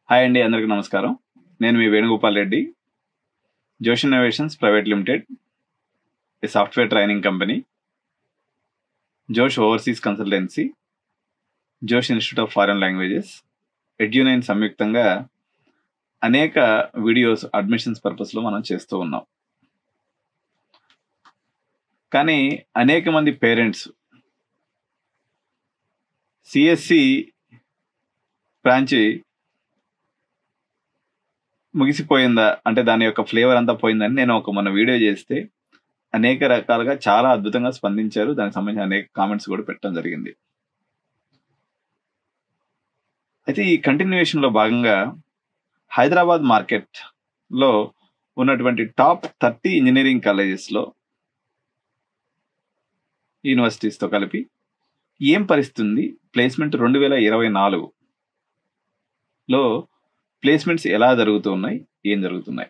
Hi అండి, అందరికీ నమస్కారం. నేను మీ వేణుగోపాల్ రెడ్డి. జోష్ ఇన్నోవేషన్స్ ప్రైవేట్ లిమిటెడ్, ఏ సాఫ్ట్వేర్ ట్రైనింగ్ కంపెనీ, జోష్ ఓవర్సీస్ కన్సల్టెన్సీ, జోష్ institute of foreign languages, Edunine సంయుక్తంగా అనేక వీడియోస్ అడ్మిషన్స్ పర్పస్లో మనం చేస్తూ ఉన్నాం. కానీ అనేక మంది పేరెంట్స్ సిఎస్సి బ్రాంచ్ ముగిసిపోయిందా, అంటే దాని యొక్క ఫ్లేవర్ అంతా పోయిందని నేను మొన్న వీడియో చేస్తే అనేక రకాలుగా చాలా అద్భుతంగా స్పందించారు. దానికి సంబంధించిన అనేక కామెంట్స్ కూడా పెట్టడం జరిగింది. అయితే ఈ కంటిన్యూయేషన్లో భాగంగా హైదరాబాద్ మార్కెట్లో ఉన్నటువంటి టాప్ 30 ఇంజనీరింగ్ కాలేజెస్లో యూనివర్సిటీస్తో కలిపి ఏం పరిస్థితుంది, ప్లేస్మెంట్ 2024లో ప్లేస్మెంట్స్ ఎలా జరుగుతున్నాయి, ఏం జరుగుతున్నాయి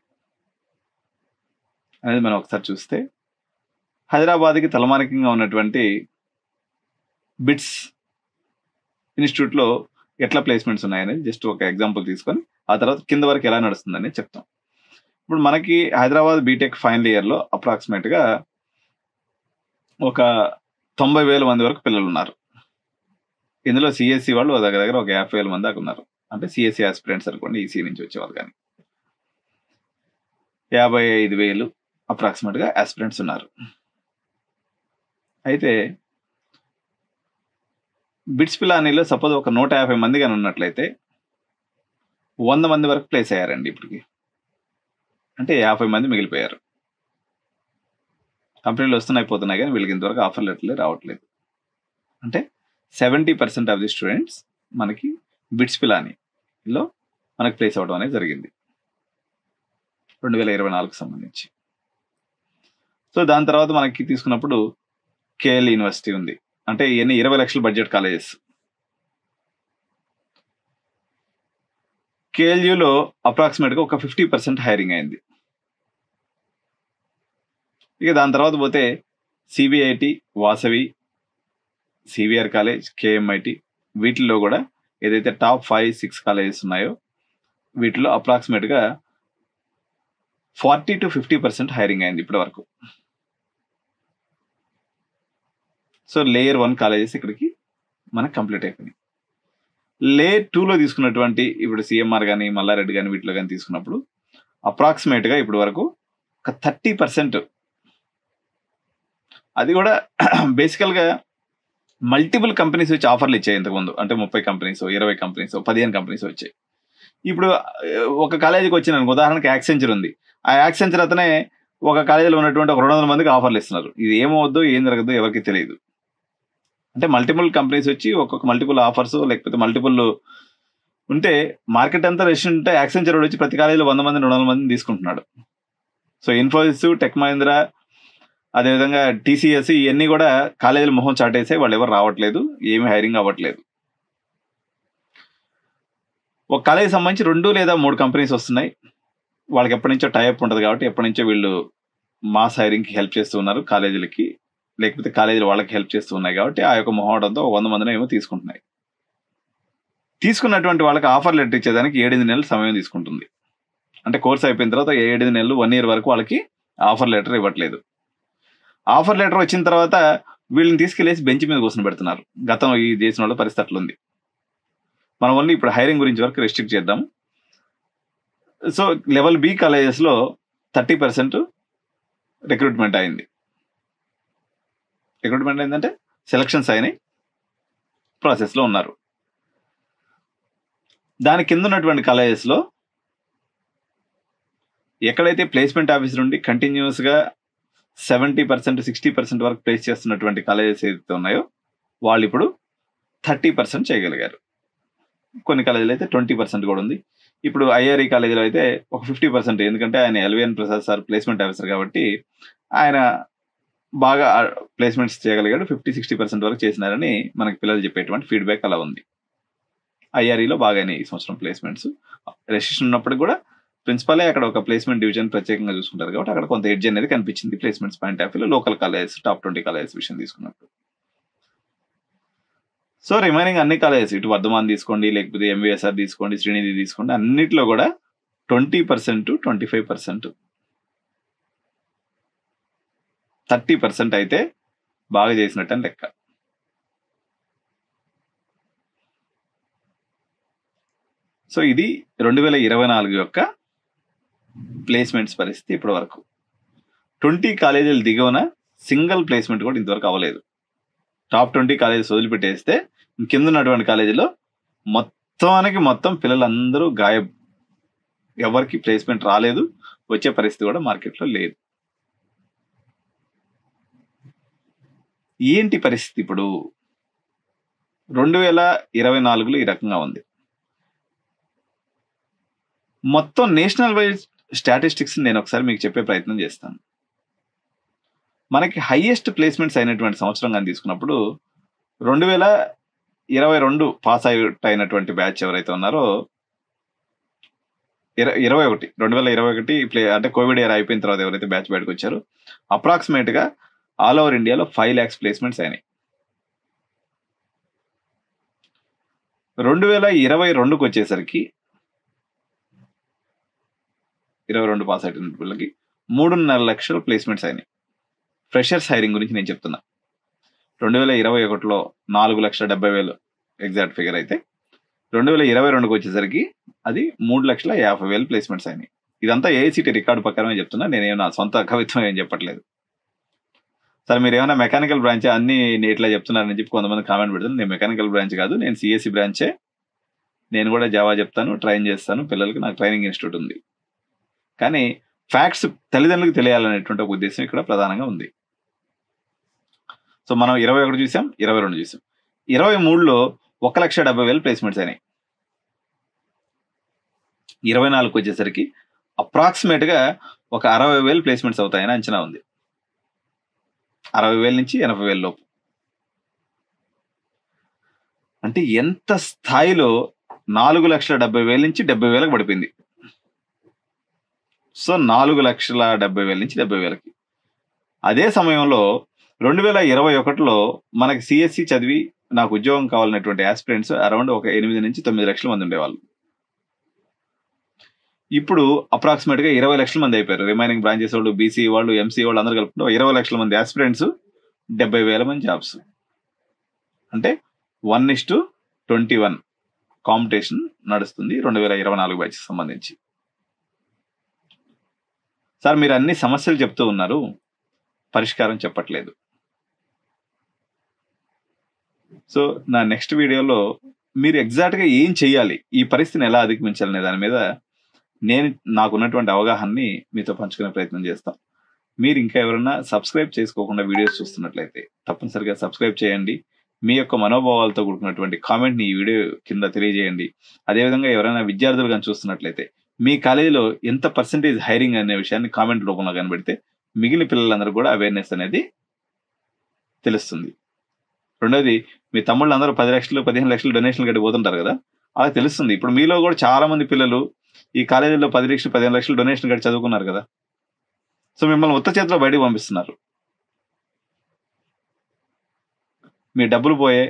అనేది మనం ఒకసారి చూస్తే, హైదరాబాద్కి తలమానికంగా ఉన్నటువంటి బిట్స్ ఇన్స్టిట్యూట్లో ఎట్లా ప్లేస్మెంట్స్ ఉన్నాయనేది జస్ట్ ఒక ఎగ్జాంపుల్ తీసుకొని ఆ తర్వాత కింద వరకు ఎలా నడుస్తుందని చెప్తాం. ఇప్పుడు మనకి హైదరాబాద్ బీటెక్ ఫైనల్ ఇయర్లో అప్రాక్సిమేట్గా ఒక 90,000 మంది వరకు పిల్లలు ఉన్నారు. ఇందులో సిఎస్సి వాళ్ళు దగ్గర దగ్గర ఒక 50,000 మంది దాకా ఉన్నారు. అంటే సిఎస్సి ఆస్పిరెంట్స్ అనుకోండి, ఈసీ నుంచి వచ్చేవాళ్ళు. కానీ 55,000 అప్రాక్సిమేట్గా ఆస్పిరెంట్స్ ఉన్నారు. అయితే బిట్స్ పిలానీలో సపోజ్ ఒక 150 మంది కానీ ఉన్నట్లయితే 100 మంది వరకు ప్లేస్ అయ్యారండి ఇప్పటికి. అంటే 50 మంది మిగిలిపోయారు. కంపెనీలు వస్తున్నాయి కానీ వీళ్ళకి ఇంతవరకు ఆఫర్ లెటర్లే రావట్లేదు. అంటే 70% ఆఫ్ ది స్టూడెంట్స్ మనకి బిట్స్ పిలానీలో మనకి ప్లేస్ అవ్వడం అనేది జరిగింది 2024కి సంబంధించి. సో దాని తర్వాత మనకి తీసుకున్నప్పుడు కేఎల్ యూనివర్సిటీ ఉంది. అంటే ఇవన్నీ 20 లక్షల బడ్జెట్ కాలేజెస్. కేఎల్యూలో అప్రాక్సిమేట్గా ఒక 50% హైరింగ్ అయింది. ఇక దాని తర్వాత పోతే CBIT, Vasavi, CVR college, KMIT, వీటిల్లో కూడా ఏదైతే టాప్ 5-6 కాలేజెస్ ఉన్నాయో వీటిలో అప్రాక్సిమేట్గా 40 to 50% హైరింగ్ అయింది ఇప్పటి వరకు. సో లేయర్ 1 కాలేజెస్ ఇక్కడికి మనకు కంప్లీట్ అయిపోయినాయి. లేయర్ 2లో తీసుకున్నటువంటి ఇప్పుడు సిఎంఆర్ కానీ మల్లారెడ్డి కానీ వీటిలో కానీ తీసుకున్నప్పుడు అప్రాక్సిమేట్గా ఇప్పటి వరకు ఒక 30%, అది కూడా బేసికల్గా మల్టిపుల్ కంపెనీస్ వచ్చి ఆఫర్లు ఇచ్చాయి ఇంతకుముందు. అంటే 30 కంపెనీస్, 20 కంపెనీస్, 15 కంపెనీస్ వచ్చాయి. ఇప్పుడు ఒక కాలేజీకి వచ్చిన ఉదాహరణకి యాక్సెంచర్ ఉంది. ఆ యాక్సెంచర్ అతనే ఒక కాలేజీలో ఉన్నటువంటి ఒక 200 మందికి ఆఫర్లు ఇస్తున్నారు. ఇది ఏమవుద్దో ఏం జరగదో ఎవరికి తెలియదు. అంటే మల్టిపుల్ కంపెనీస్ వచ్చి ఒక్కొక్క మల్టిపుల్ ఆఫర్స్ లేకపోతే మల్టిపుల్ ఉంటే మార్కెట్ అంతా రష్ ఉంటే యాక్సెంచర్ వచ్చి ప్రతి కాలేజీలో 100 మంది 200 మందిని తీసుకుంటున్నాడు. సో ఇన్ఫోసిస్, టెక్ మహీంద్రా, అదేవిధంగా టీసీఎస్, ఇవన్నీ కూడా కాలేజీల మొహం చాటేసే వాళ్ళు ఎవరు రావట్లేదు, ఏమి హైరింగ్ అవ్వట్లేదు. ఒక కాలేజీ సంబంధించి 2 లేదా 3 కంపెనీస్ వస్తున్నాయి. వాళ్ళకి ఎప్పటి నుంచో టైఅప్ ఉంటుంది కాబట్టి ఎప్పటి నుంచో వీళ్ళు మాస్ హైరింగ్కి హెల్ప్ చేస్తూ ఉన్నారు కాలేజీలకి, లేకపోతే కాలేజీలు వాళ్ళకి హెల్ప్ చేస్తూ ఉన్నాయి కాబట్టి ఆ యొక్క మొహమాటంతో 100 మందిని ఏమో తీసుకుంటున్నాయి. తీసుకున్నటువంటి వాళ్ళకి ఆఫర్ లెటర్ ఇచ్చేదానికి 7-8 నెలలు సమయం తీసుకుంటుంది. అంటే కోర్స్ అయిపోయిన తర్వాత 7-8 నెలలు, 1 year వరకు వాళ్ళకి ఆఫర్ లెటర్ ఇవ్వట్లేదు. ఆఫర్ లెటర్ వచ్చిన తర్వాత వీళ్ళని తీసుకెళ్లేసి బెంచ్ మీద కూర్చొని పెడుతున్నారు. గతం ఈ దేశం వాళ్ళ పరిస్థితి అట్లుంది. మనం ఓన్లీ ఇప్పుడు హైరింగ్ గురించి వరకు రెస్ట్రిక్ట్ చేద్దాం. సో లెవెల్ బి కాలేజెస్లో 30% రిక్రూట్మెంట్ అయింది. రిక్రూట్మెంట్ అయిందంటే సెలక్షన్స్ అయినాయి, ప్రాసెస్లో ఉన్నారు. దాని కింద ఉన్నటువంటి కాలేజెస్లో ఎక్కడైతే ప్లేస్మెంట్ ఆఫీసర్ నుండి కంటిన్యూస్గా 70%, 60% వరకు ప్లేస్ చేస్తున్నటువంటి కాలేజెస్ ఏదైతే ఉన్నాయో వాళ్ళు ఇప్పుడు 30% చేయగలిగారు. కొన్ని కాలేజీలు అయితే 20% కూడా ఉంది. ఇప్పుడు ఐఆర్ఈ కాలేజీలో అయితే ఒక 50%, ఎందుకంటే ఆయన ఎల్విఎన్ ప్రసాద్ సార్ ప్లేస్మెంట్ ఆఫీసర్ కాబట్టి ఆయన బాగా ప్లేస్మెంట్స్ చేయగలిగాడు. 50-60% వరకు చేసినారని మనకి పిల్లలు చెప్పేటువంటి ఫీడ్బ్యాక్ అలా ఉంది. ఐఆర్ఈలో బాగానే ఈ సంవత్సరం ప్లేస్మెంట్స్. రెసిషన్ ఉన్నప్పుడు కూడా ప్రిన్సిపలే అక్కడ ఒక ప్లేస్మెంట్ డివిజన్ ప్రత్యేకంగా చూసుకుంటారు కాబట్టి అక్కడ కొంత ఎడ్జ్ అనేది కనిపించింది ప్లేస్మెంట్స్ పాయింట్ ఆఫ్ వ్యూలో లోకల్ కాలేజెస్, టాప్ 20 కాలేజెస్ విషయం తీసుకున్నప్పుడు. సో రిమైనింగ్ అన్ని కాలేజెస్, ఇటు వర్ధమాన్ తీసుకోండి, లేకపోతే ఎంవిఎస్ఆర్ తీసుకోండి, శ్రీనిధి తీసుకోండి, అన్నిట్లో కూడా 20%, 25%, 30% అయితే బాగా చేసినట్టు అని లెక్క. సో ఇది 2024 యొక్క ప్లేస్మెంట్స్ పరిస్థితి ఇప్పటి వరకు. 20 కాలేజీలు దిగువన సింగిల్ ప్లేస్మెంట్ కూడా ఇంతవరకు అవ్వలేదు. టాప్ 20 కాలేజెస్ వదిలిపెట్టేస్తే కింద ఉన్నటువంటి కాలేజీలో మొత్తం పిల్లలందరూ గాయబ్. ఎవరికి ప్లేస్మెంట్ రాలేదు, వచ్చే పరిస్థితి కూడా మార్కెట్లో లేదు. ఏంటి పరిస్థితి ఇప్పుడు? 2024లో ఈ రకంగా ఉంది. మొత్తం నేషనల్ వైజ్ స్టాటిస్టిక్స్ నేను ఒకసారి మీకు చెప్పే ప్రయత్నం చేస్తాను. మనకి హైయెస్ట్ ప్లేస్మెంట్స్ అయినటువంటి సంవత్సరం కానీ తీసుకున్నప్పుడు 2022 పాస్ అవుట్ అయినటువంటి బ్యాచ్ ఎవరైతే ఉన్నారో 2021 అంటే కోవిడ్ ఇయర్ అయిపోయిన తర్వాత ఎవరైతే బ్యాచ్ బయటకు వచ్చారో అప్రాక్సిమేట్ గా ఆల్ ఓవర్ ఇండియాలో 5 lakhs ప్లేస్మెంట్స్ అయినాయి. 2022కి వచ్చేసరికి 22 పాస్ అయిన పిల్లలకి 3.5 లక్షల ప్లేస్మెంట్స్ అయినాయి. ఫ్రెషర్స్ హైరింగ్ గురించి నేను చెప్తున్నా. 2021లో 4,70,000 ఎగ్జాక్ట్ ఫిగర్ అయితే 2022కి వచ్చేసరికి అది 3,50,000 ప్లేస్మెంట్స్ అయినాయి. ఇదంతా ఏఐసిటి రికార్డు ప్రకారమే చెప్తున్నా, నేనేమో నా సొంత కవిత్వం ఏం చెప్పట్లేదు. సరే మీరు ఏమైనా మెకానికల్ బ్రాంచ్ అన్ని ఇట్లా చెప్తున్నారని చెప్పి కొంతమంది కామెంట్ పెడుతున్నారు. నేను మెకానికల్ బ్రాంచ్ కాదు, నేను సిఎస్సి బ్రాంచే. నేను కూడా జావా చెప్తాను, ట్రైన్ చేస్తాను పిల్లలకి, నాకు ట్రైనింగ్ ఇన్స్టిట్యూట్ ఉంది. కానీ ఫ్యాక్ట్స్ తల్లిదండ్రులకు తెలియాలనేటువంటి ఒక ఉద్దేశం ఇక్కడ ప్రధానంగా ఉంది. సో మనం 21 చూసాం, 22 చూసాం. 23లో 1,70,000 ప్లేస్మెంట్స్ అయినాయి. 24కి వచ్చేసరికి అప్రాక్సిమేట్ గా ఒక 60,000 ప్లేస్మెంట్స్ అవుతాయని అంచనా ఉంది. 60,000 నుంచి 80,000 లోపు. అంటే ఎంత స్థాయిలో 4,70,000 నుంచి 70,000కి పడిపోయింది. సో 4,70,000 నుంచి 70,000కి. అదే సమయంలో 2021లో మనకి సిఎస్సి చదివి నాకు ఉద్యోగం కావాలనేటువంటి ఆస్పిరెంట్స్ అరౌండ్ ఒక 8 నుంచి 9 లక్షల మంది ఉండేవాళ్ళు. ఇప్పుడు అప్రాక్సిమేట్ గా 20 లక్షల మంది అయిపోయారు. రిమైనింగ్ బ్రాంచెస్ వాళ్ళు, బీసీ వాళ్ళు, ఎంసీ వాళ్ళు అందరూ కలుపుకుంటే 20 లక్షల మంది ఆస్పిరెంట్స్, 70,000 మంది జాబ్స్. అంటే 1:21 కాంపిటీషన్ నడుస్తుంది 2024 బ్యాచ్ సంబంధించి. సార్ మీరు అన్ని సమస్యలు చెప్తూ ఉన్నారు, పరిష్కారం చెప్పట్లేదు. సో నా నెక్స్ట్ వీడియోలో మీరు ఎగ్జాక్ట్ గా ఏం చెయ్యాలి, ఈ పరిస్థితిని ఎలా అధిగమించాలనే దాని మీద నేను నాకున్నటువంటి అవగాహనని మీతో పంచుకునే ప్రయత్నం చేస్తాను. మీరు ఇంకా ఎవరైనా సబ్స్క్రైబ్ చేసుకోకుండా వీడియోస్ చూస్తున్నట్లయితే తప్పనిసరిగా సబ్స్క్రైబ్ చేయండి. మీ యొక్క మనోభావాలతో కూడుకున్నటువంటి కామెంట్ని ఈ వీడియో కింద తెలియజేయండి. అదేవిధంగా ఎవరైనా విద్యార్థులు కానీ చూస్తున్నట్లయితే మీ కాలేజీలో ఎంత పర్సెంటేజ్ హైరింగ్ అనే విషయాన్ని కామెంట్ రూపంలో కనబెడితే మిగిలిన పిల్లలందరూ కూడా అవేర్నెస్ అనేది తెలుస్తుంది. రెండోది, మీ తమ్ముళ్ళు అందరూ 10 లక్షలు 15 లక్షలు డొనేషన్లు కట్టి పోతుంటారు కదా, అలా తెలుస్తుంది. ఇప్పుడు మీలో కూడా చాలా మంది పిల్లలు ఈ కాలేజీలో 10 లక్షలు 15 లక్షలు డొనేషన్ కట్టి చదువుకున్నారు కదా. సో మిమ్మల్ని ఉత్త చేతిలో బయటకు పంపిస్తున్నారు. మీ డబ్బులు పోయే,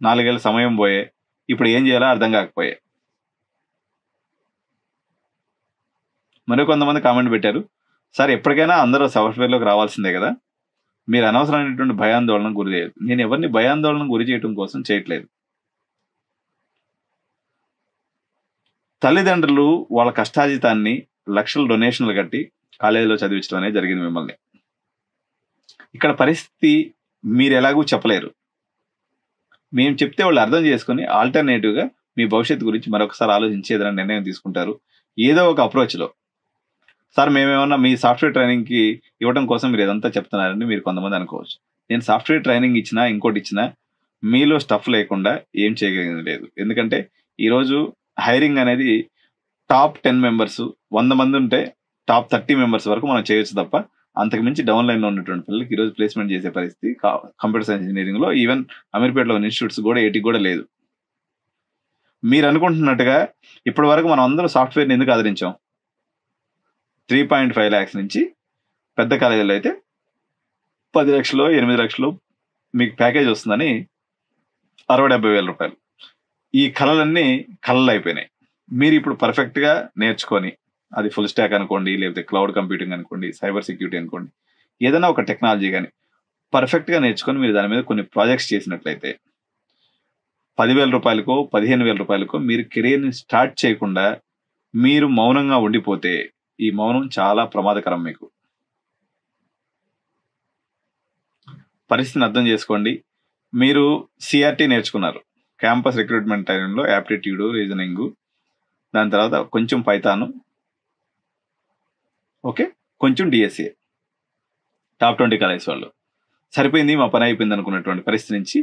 4 ఏళ్ళ సమయం పోయే, ఇప్పుడు ఏం చేయాలో అర్థం కాకపోయే. మరి కొంతమంది కామెంట్ పెట్టారు, సార్ ఎప్పటికైనా అందరూ సాఫ్ట్వేర్లోకి రావాల్సిందే కదా, మీరు అనవసరమైనటువంటి భయాందోళనకు గురి చేయదు. నేను ఎవరిని భయాందోళనకు గురి చేయడం కోసం చేయట్లేదు. తల్లిదండ్రులు వాళ్ళ కష్టాజితాన్ని లక్షల డొనేషన్లు కట్టి కాలేజీలో చదివించడం అనేది జరిగింది మిమ్మల్ని. ఇక్కడ పరిస్థితి మీరు ఎలాగూ చెప్పలేరు. మేము చెప్తే వాళ్ళు అర్థం చేసుకుని ఆల్టర్నేటివ్గా మీ భవిష్యత్తు గురించి మరొకసారి ఆలోచించి ఏదైనా నిర్ణయం తీసుకుంటారు ఏదో ఒక అప్రోచ్లో. సార్ మేమేమన్నా మీ సాఫ్ట్వేర్ ట్రైనింగ్కి ఇవ్వడం కోసం మీరు ఇదంతా చెప్తున్నారని మీరు కొంతమంది అనుకోవచ్చు. నేను సాఫ్ట్వేర్ ట్రైనింగ్ ఇచ్చినా ఇంకోటి ఇచ్చినా మీలో స్టఫ్ లేకుండా ఏం చేయగలిగింది లేదు. ఎందుకంటే ఈరోజు హైరింగ్ అనేది టాప్ 10 మెంబర్స్ 100 మంది ఉంటే టాప్ 30 మెంబర్స్ వరకు మనం చేయొచ్చు తప్ప అంతకు మించి డౌన్ లైన్లో ఉన్నటువంటి పిల్లలకి ఈరోజు ప్లేస్మెంట్ చేసే పరిస్థితి కంప్యూటర్ సైన్స్ ఇంజనీరింగ్లో ఈవెన్ అమీర్పేటలో ఇన్స్టిట్యూట్స్ కూడా 80 కూడా లేదు. మీరు అనుకుంటున్నట్టుగా ఇప్పటి వరకు మనం అందరూ సాఫ్ట్వేర్ని ఎందుకు ఆదరించాం? 3.5 lakhs నుంచి పెద్ద కాలేజీలో అయితే 10 లక్షలు 8 లక్షలు మీకు ప్యాకేజ్ వస్తుందని 60,000-70,000 రూపాయలు. ఈ కళలన్నీ కళలు అయిపోయినాయి. మీరు ఇప్పుడు పర్ఫెక్ట్గా నేర్చుకొని, అది ఫుల్ స్టాక్ అనుకోండి, లేకపోతే క్లౌడ్ కంప్యూటింగ్ అనుకోండి, సైబర్ సెక్యూరిటీ అనుకోండి, ఏదైనా ఒక టెక్నాలజీ కానీ పర్ఫెక్ట్గా నేర్చుకొని మీరు దాని మీద కొన్ని ప్రాజెక్ట్స్ చేసినట్లయితే 10,000 రూపాయలకో 15,000 రూపాయలకో మీరు కెరీర్ని స్టార్ట్ చేయకుండా మీరు మౌనంగా ఉండిపోతే ఈ మౌనం చాలా ప్రమాదకరం. మీకు పరిస్థితిని అర్థం చేసుకోండి. మీరు సిఆర్టీ నేర్చుకున్నారు, క్యాంపస్ రిక్రూట్మెంట్ టైంలో యాప్టిట్యూడ్, రీజనింగ్, దాని తర్వాత కొంచెం పైథాను, ఓకే, కొంచెం డిఎస్ఏ, టాప్ 20 కాలేజ్ వాళ్ళు. సరిపోయింది, మా పని అయిపోయింది అనుకున్నటువంటి పరిస్థితి నుంచి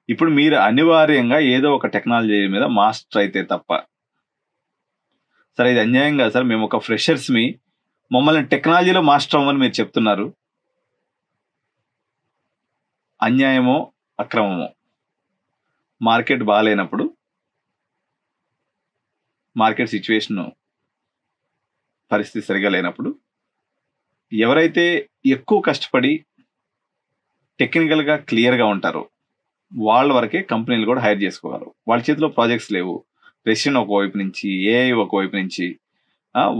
ఇప్పుడు మీరు అనివార్యంగా ఏదో ఒక టెక్నాలజీ మీద మాస్టర్ అయితే తప్ప, సరే ఇది అన్యాయం కాదు సార్, మేము ఒక ఫ్రెషర్స్ మమ్మల్ని టెక్నాలజీలో మాస్టర్ అవ్వమని మీరు చెప్తున్నారు. అన్యాయమో అక్రమమో, మార్కెట్ బాగాలేనప్పుడు, మార్కెట్ సిచ్యువేషన్ పరిస్థితి సరిగా లేనప్పుడు ఎవరైతే ఎక్కువ కష్టపడి టెక్నికల్గా క్లియర్గా ఉంటారో వాళ్ళ వరకే కంపెనీలు కూడా హైర్ చేసుకోగలరు. వాళ్ళ చేతిలో ప్రాజెక్ట్స్ లేవు. రెసిషన్ ఒకవైపు నుంచి, ఏఐ ఒకవైపు నుంచి,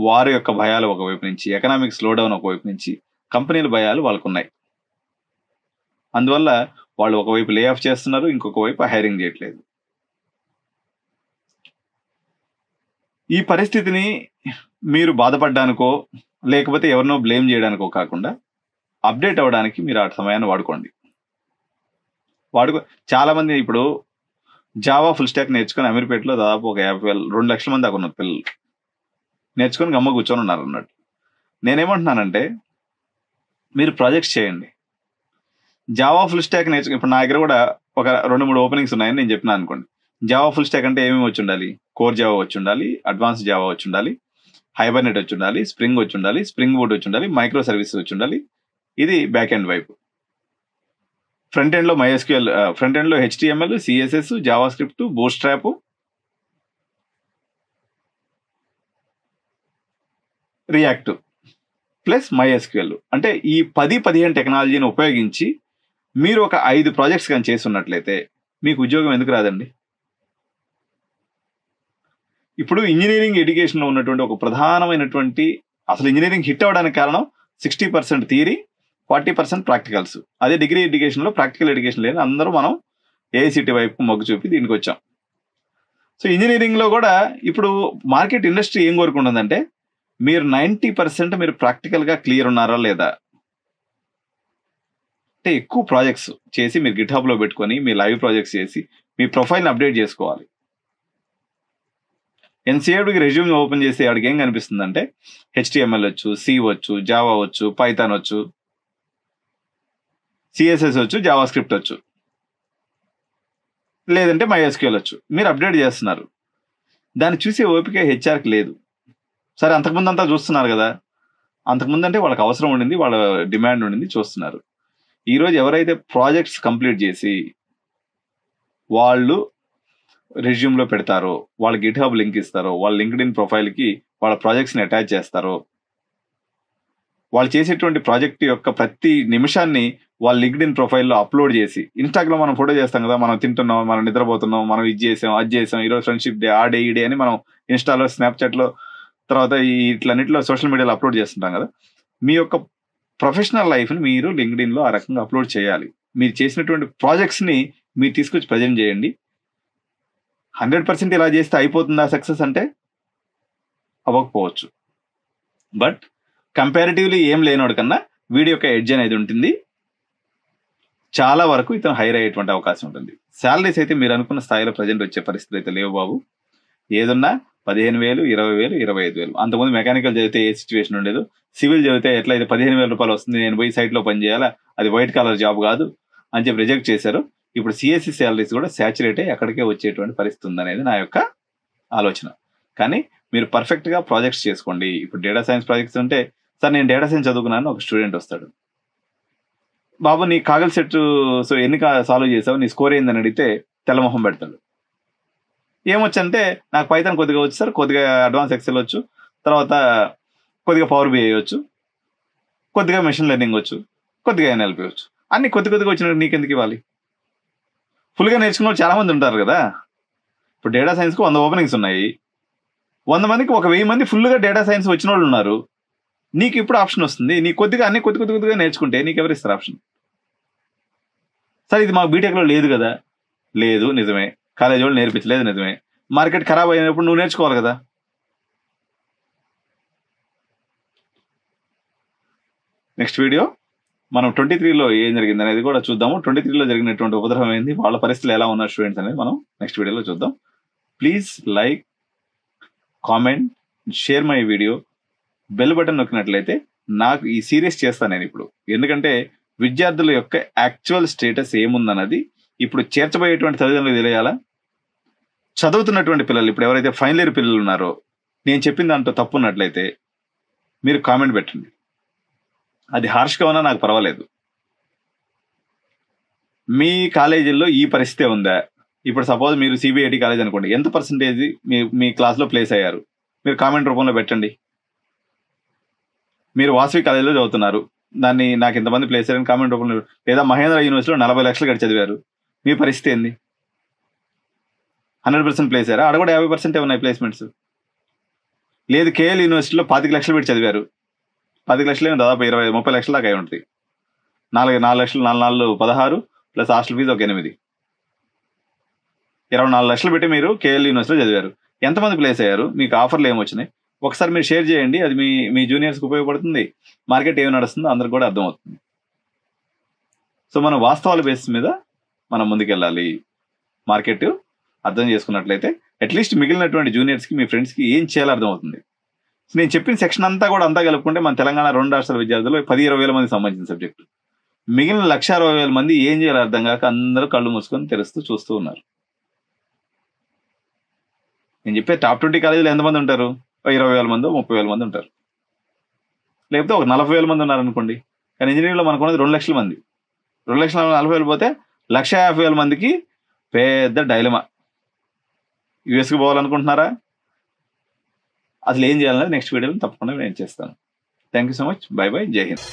వారి యొక్క భయాలు ఒకవైపు నుంచి, ఎకనామిక్ స్లోడౌన్ ఒకవైపు నుంచి, కంపెనీల భయాలు వాళ్ళకు ఉన్నాయి. అందువల్ల వాళ్ళు ఒకవైపు లే ఆఫ్ చేస్తున్నారు, ఇంకొక వైపు హైరింగ్ చేయట్లేదు. ఈ పరిస్థితిని మీరు బాధపడ్డానికో లేకపోతే ఎవరినో బ్లేమ్ చేయడానికో కాకుండా అప్డేట్ అవ్వడానికి మీరు ఆ సమయాన్ని వాడుకోండి. చాలా మంది ఇప్పుడు జావా ఫుల్ స్టాక్ నేర్చుకొని అమీర్పేటలో దాదాపు ఒక 2 లక్షల మంది దాకా ఉన్నారు పిల్లలు. నేర్చుకొని గమ్మ కూర్చొని ఉన్నారు అన్నట్టు. నేనేమంటున్నానంటే మీరు ప్రాజెక్ట్స్ చేయండి. జావా ఫుల్ స్టాక్ నేర్చుకుని ఇప్పుడు నా దగ్గర కూడా ఒక 2-3 ఓపెనింగ్స్ ఉన్నాయని నేను చెప్పినా అనుకోండి. జావా ఫుల్ స్టాక్ అంటే ఏమేమి వచ్చి ఉండాలి? కోర్ జావా వచ్చి ఉండాలి, అడ్వాన్స్ జావా వచ్చి ఉండాలి, హైబర్నెట్ వచ్చి ఉండాలి, స్ప్రింగ్ వచ్చి ఉండాలి, స్ప్రింగ్ బూట్ వచ్చి ఉండాలి, మైక్రో సర్వీసెస్ వచ్చి ఉండాలి. ఇది బ్యాక్ ఎండ్ వైపు. ఫ్రంట్ ఎండ్లో MySQL, ఫ్రంట్ ఎండ్లో HTML, CSS, Java script, boot strap, react plus MySQL. అంటే ఈ 10-15 టెక్నాలజీని ఉపయోగించి మీరు ఒక 5 ప్రాజెక్ట్స్ కానీ చేస్తున్నట్లయితే మీకు ఉద్యోగం ఎందుకు రాదండి? ఇప్పుడు ఇంజనీరింగ్ ఎడ్యుకేషన్లో ఉన్నటువంటి ఒక ప్రధానమైనటువంటి, అసలు ఇంజనీరింగ్ హిట్ అవ్వడానికి కారణం 60% థియరీ, 40% ప్రాక్టికల్స్. అదే డిగ్రీ ఎడ్యుకేషన్లో ప్రాక్టికల్ ఎడ్యుకేషన్ లేదు. అందరూ మనం ఏఐసిటీ వైపు మొగ్గు చూపి దీనికి వచ్చాం. సో ఇంజనీరింగ్లో కూడా ఇప్పుడు మార్కెట్ ఇండస్ట్రీ ఏం కోరుకుంటుందంటే మీరు 90% మీరు ప్రాక్టికల్గా క్లియర్ ఉన్నారా లేదా, అంటే ఎక్కువ ప్రాజెక్ట్స్ చేసి మీరు గిట్హబ్లో పెట్టుకొని మీ లైవ్ ప్రాజెక్ట్స్ చేసి మీ ప్రొఫైల్ని అప్డేట్ చేసుకోవాలి. ఎన్సీఏకి రెజ్యూమ్ ఓపెన్ చేసి ఆడికి ఏం కనిపిస్తుందంటే HTML వచ్చు, C వచ్చు, జావా వచ్చు, పైథాన్ వచ్చు, CSS వచ్చు, జావా స్క్రిప్ట్ వచ్చు, లేదంటే MySQL వచ్చు. మీరు అప్డేట్ చేస్తున్నారు. దాన్ని చూసే ఓపిక హెచ్ఆర్కి లేదు. సరే అంతకుముందు అంతా చూస్తున్నారు కదా, అంతకుముందు అంటే వాళ్ళకి అవసరం ఉండింది, వాళ్ళ డిమాండ్ ఉండింది, చూస్తున్నారు. ఈరోజు ఎవరైతే ప్రాజెక్ట్స్ కంప్లీట్ చేసి వాళ్ళు రెజ్యూమ్లో పెడతారో, వాళ్ళ గిట్హబ్ లింక్ ఇస్తారో, వాళ్ళ లింక్డ్ఇన్ ప్రొఫైల్కి వాళ్ళ ప్రాజెక్ట్స్ని అటాచ్ చేస్తారో, వాళ్ళు చేసేటువంటి ప్రాజెక్ట్ యొక్క ప్రతి నిమిషాన్ని వాళ్ళ లింక్డ్ఇన్ ప్రొఫైల్లో అప్లోడ్ చేసి, ఇన్స్టాగ్రామ్ మనం ఫోటో చేస్తాం కదా, మనం తింటున్నాం, మనం నిద్రపోతున్నాం, మనం ఇది చేసాం, అది చేసాం, ఈరోజు ఫ్రెండ్షిప్ డే, ఆ డే, ఈ డే అని మనం ఇన్స్టాలో, స్నాప్చాట్లో, తర్వాత ఇట్లన్నింటిలో సోషల్ మీడియాలో అప్లోడ్ చేస్తుంటాం కదా. మీ యొక్క ప్రొఫెషనల్ లైఫ్ని మీరు లింక్డ్ఇన్లో ఆ రకంగా అప్లోడ్ చేయాలి. మీరు చేసినటువంటి ప్రాజెక్ట్స్ని మీరు తీసుకొచ్చి ప్రజెంట్ చేయండి. 100% ఇలా చేస్తే అయిపోతుందా సక్సెస్ అంటే? అవ్వకపోవచ్చు. బట్ కంపారిటివ్లీ ఏం లేనోడు కన్నా వీడి యొక్క ఎడ్జ్ అనేది ఉంటుంది. చాలా వరకు ఇతను హైర్ అయ్యేటువంటి అవకాశం ఉంటుంది. శాలరీస్ అయితే మీరు అనుకున్న స్థాయిలో ప్రజెంట్ వచ్చే పరిస్థితి అయితే లేవు బాబు. ఏదన్నా 15,000, 20,000, 25,000. అంతకుముందు మెకానికల్ చదివితే ఏ సిచ్యువేషన్ ఉండేదు. సివిల్ చదివితే ఎట్లయితే 15,000 రూపాయలు వస్తుంది, నేను పోయి సైట్లో పని చేయాలా, అది వైట్ కాలర్ జాబ్ కాదు అని చెప్పి రిజెక్ట్ చేశారు. ఇప్పుడు సిఎస్సి శాలరీస్ కూడా సాచురేట్ అయ్యి అక్కడికే వచ్చేటువంటి పరిస్థితి ఉందనేది నా యొక్క ఆలోచన. కానీ మీరు పర్ఫెక్ట్గా ప్రాజెక్ట్స్ చేసుకోండి. ఇప్పుడు డేటా సైన్స్ ప్రాజెక్ట్స్ అంటే, సార్ నేను డేటా సైన్స్ చదువుకున్నాను, ఒక స్టూడెంట్ వస్తాడు, బాబు నీ కాగల్ సెట్ సో ఎన్ని సాల్వ్ చేసావు, నీ స్కోర్ ఏందని అడిగితే తెల్లమొహం పెడతాడు. ఏమొచ్చంటే నాకు పైథాన్ కొద్దిగా వచ్చు సార్, కొద్దిగా అడ్వాన్స్ ఎక్సెల్ వచ్చు, తర్వాత కొద్దిగా పవర్ బిఐ వచ్చు, కొద్దిగా మెషిన్ లెర్నింగ్ వచ్చు, కొద్దిగా NLP వచ్చు, అన్ని కొద్దిగా వచ్చినట్టు నీకెందుకు ఇవ్వాలి? ఫుల్గా నేర్చుకున్న వాళ్ళు చాలా మంది ఉంటారు కదా. ఇప్పుడు డేటా సైన్స్కి 100 ఓపెనింగ్స్ ఉన్నాయి. 100 మందికి ఒక 1000 మంది ఫుల్గా డేటా సైన్స్ వచ్చిన వాళ్ళు ఉన్నారు. నీకు ఇప్పుడు ఆప్షన్ వస్తుంది. నీకు కొద్దిగా అన్ని కొద్దిగా నేర్చుకుంటే నీకు ఎవరు ఇస్తారు ఆప్షన్? సరే ఇది మాకు బీటెక్లో లేదు కదా. లేదు, నిజమే. కాలేజ్ వాళ్ళు నేర్పించలేదు, నిజమే. మార్కెట్ ఖరాబ్ అయినప్పుడు నువ్వు నేర్చుకోవాలి కదా. నెక్స్ట్ వీడియో మనం 23లో ఏం జరిగింది అనేది కూడా చూద్దాము. 23లో జరిగినటువంటి ఉపద్రవం ఏంది, వాళ్ళ పరిస్థితులు ఎలా ఉన్నారు స్టూడెంట్స్ అనేది మనం నెక్స్ట్ వీడియోలో చూద్దాం. Please like, comment, share my video. Bell button నొక్కినట్లయితే నాకు ఈ సీరియస్ చేస్తాను నేను ఇప్పుడు. ఎందుకంటే విద్యార్థుల యొక్క యాక్చువల్ స్టేటస్ ఏముందన్నది ఇప్పుడు చేర్చబోయేటువంటి తల్లిదండ్రులకు తెలియాలా. చదువుతున్నటువంటి పిల్లలు, ఇప్పుడు ఎవరైతే ఫైనల్ ఇయర్ పిల్లలు ఉన్నారో, నేను చెప్పిన దాంట్లో తప్పు ఉన్నట్లయితే మీరు కామెంట్ పెట్టండి. అది హార్ష్గా ఉన్నా నాకు పర్వాలేదు. మీ కాలేజీల్లో ఈ పరిస్థితి ఉందా? ఇప్పుడు సపోజ్ మీరు సిబిఐటి కాలేజ్ అనుకోండి, ఎంత పర్సంటేజ్ మీ క్లాస్లో ప్లేస్ అయ్యారు మీరు కామెంట్ రూపంలో పెట్టండి. మీరు వాసవి కాలేజీలో చదువుతున్నారు, దాన్ని నాకు ఇంతమంది ప్లేస్ అయ్యారని కామెంట్ రూపంలో. లేదా మహేంద్ర యూనివర్సిటీలో 40 లక్షలు కట్టి చదివారు, మీ పరిస్థితి ఏంది? 100% ప్లేస్ అయ్యారా? అక్కడ కూడా 50% ఉన్నాయి ప్లేస్మెంట్స్. లేదు కేఎల్ యూనివర్సిటీలో 25 లక్షలు పెట్టి చదివారు, 10 లక్షలు దాదాపు 20-30 లక్షల దాకా అయి ఉంటుంది. 4 లక్షలు 4 16 ప్లస్ హాస్టల్ ఫీజు ఒక 8, 24 లక్షలు పెట్టి మీరు కేఎల్ యూనివర్సిటీలో చదివారు. ఎంతమంది ప్లేస్ అయ్యారు? మీకు ఆఫర్లు ఏమొచ్చినాయి? ఒకసారి మీరు షేర్ చేయండి. అది మీ జూనియర్స్కి ఉపయోగపడుతుంది. మార్కెట్ ఏమి నడుస్తుందో అందరికి కూడా అర్థమవుతుంది. సో మనం వాస్తవాల బేసిస్ మీద మనం ముందుకెళ్ళాలి. మార్కెట్ అర్థం చేసుకున్నట్లయితే అట్లీస్ట్ మిగిలినటువంటి జూనియర్స్కి, మీ ఫ్రెండ్స్కి ఏం చేయాలో అర్థమవుతుంది. సో నేను చెప్పిన సెక్షన్ అంతా కలుపుకుంటే మన తెలంగాణ 2 రాష్ట్రాల విద్యార్థులు 10-20 వేల మంది సంబంధించిన సబ్జెక్టు. మిగిలిన 1,60,000 మంది ఏం చేయాలో అర్థం కాక అందరూ కళ్ళు మూసుకొని తెరుస్తూ చూస్తూ ఉన్నారు. నేను చెప్పే టాప్ 20 కాలేజీలు ఎంతమంది ఉంటారు? 20,000 మంది, 30,000 మంది ఉంటారు. లేకపోతే ఒక 40,000 మంది ఉన్నారనుకోండి. కానీ ఇంజనీరింగ్లో మనకు ఉన్నది 2 లక్షల మంది. 2,40,000 పోతే 1,50,000 మందికి పెద్ద డైలమా. యూఎస్కి పోవాలనుకుంటున్నారా? అసలు ఏం చేయాలనేది నెక్స్ట్ వీడియోలో తప్పకుండా నేను చేస్తాను. Thank you so much. By by. జై హింద్.